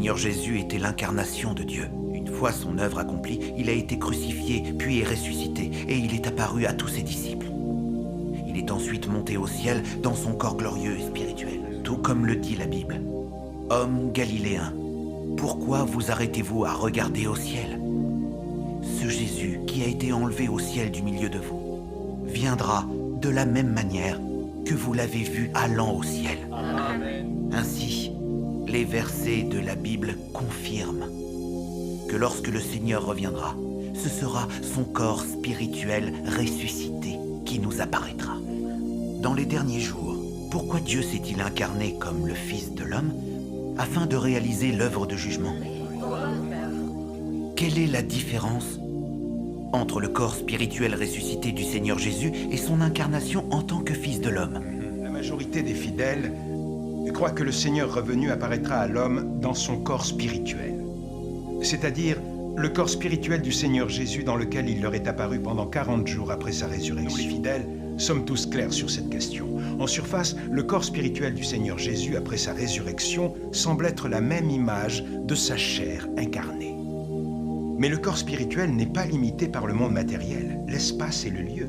Seigneur Jésus était l'incarnation de Dieu. Une fois son œuvre accomplie, il a été crucifié, puis est ressuscité, et il est apparu à tous ses disciples. Il est ensuite monté au ciel dans son corps glorieux et spirituel, tout comme le dit la Bible. « Hommes galiléens, pourquoi vous arrêtez-vous à regarder au ciel? Ce Jésus qui a été enlevé au ciel du milieu de vous viendra de la même manière que vous l'avez vu allant au ciel. » Ainsi, les versets de la Bible confirment que lorsque le Seigneur reviendra, ce sera son corps spirituel ressuscité qui nous apparaîtra. Dans les derniers jours, pourquoi Dieu s'est-il incarné comme le Fils de l'homme afin de réaliser l'œuvre de jugement? Quelle est la différence entre le corps spirituel ressuscité du Seigneur Jésus et son incarnation en tant que Fils de l'homme? La majorité des fidèles croient que le Seigneur revenu apparaîtra à l'homme dans son corps spirituel, c'est-à-dire le corps spirituel du Seigneur Jésus dans lequel il leur est apparu pendant 40 jours après sa résurrection. Nous, les fidèles, sommes tous clairs sur cette question. En surface, le corps spirituel du Seigneur Jésus après sa résurrection semble être la même image de sa chair incarnée. Mais le corps spirituel n'est pas limité par le monde matériel, l'espace et le lieu.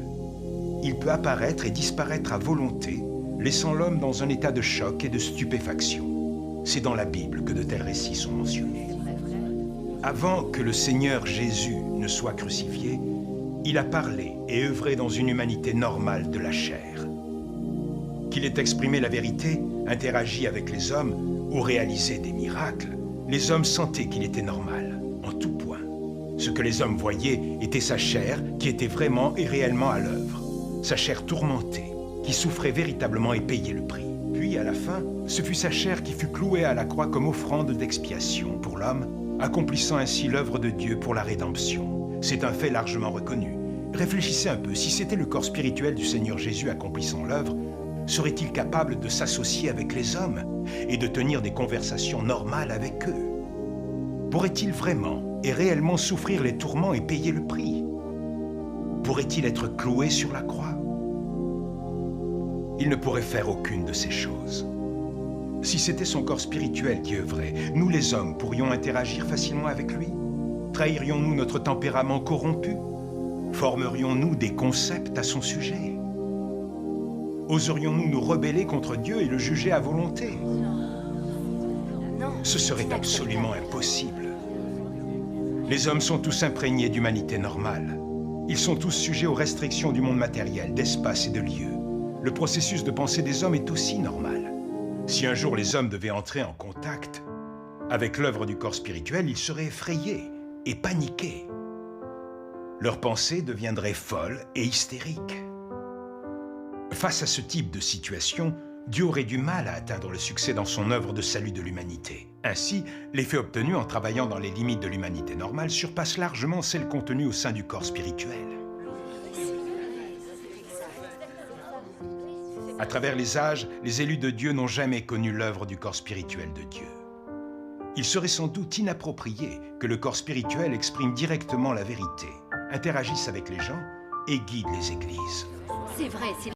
Il peut apparaître et disparaître à volonté, laissant l'homme dans un état de choc et de stupéfaction. C'est dans la Bible que de tels récits sont mentionnés. Avant que le Seigneur Jésus ne soit crucifié, il a parlé et œuvré dans une humanité normale de la chair. Qu'il ait exprimé la vérité, interagi avec les hommes ou réalisé des miracles, les hommes sentaient qu'il était normal, en tout point. Ce que les hommes voyaient était sa chair qui était vraiment et réellement à l'œuvre, sa chair tourmentée, qui souffrait véritablement et payait le prix. Puis, à la fin, ce fut sa chair qui fut clouée à la croix comme offrande d'expiation pour l'homme, accomplissant ainsi l'œuvre de Dieu pour la rédemption. C'est un fait largement reconnu. Réfléchissez un peu, si c'était le corps spirituel du Seigneur Jésus accomplissant l'œuvre, serait-il capable de s'associer avec les hommes et de tenir des conversations normales avec eux? Pourrait-il vraiment et réellement souffrir les tourments et payer le prix? Pourrait-il être cloué sur la croix? Il ne pourrait faire aucune de ces choses. Si c'était son corps spirituel qui œuvrait, nous les hommes pourrions interagir facilement avec lui? Trahirions-nous notre tempérament corrompu? Formerions-nous des concepts à son sujet? Oserions-nous nous rebeller contre Dieu et le juger à volonté? Ce serait absolument impossible. Les hommes sont tous imprégnés d'humanité normale. Ils sont tous sujets aux restrictions du monde matériel, d'espace et de lieu. Le processus de pensée des hommes est aussi normal. Si un jour les hommes devaient entrer en contact avec l'œuvre du corps spirituel, ils seraient effrayés et paniqués. Leurs pensées deviendraient folles et hystériques. Face à ce type de situation, Dieu aurait du mal à atteindre le succès dans son œuvre de salut de l'humanité. Ainsi, l'effet obtenu en travaillant dans les limites de l'humanité normale surpasse largement celle contenue au sein du corps spirituel. À travers les âges, les élus de Dieu n'ont jamais connu l'œuvre du corps spirituel de Dieu. Il serait sans doute inapproprié que le corps spirituel exprime directement la vérité, interagisse avec les gens et guide les églises. C'est vrai,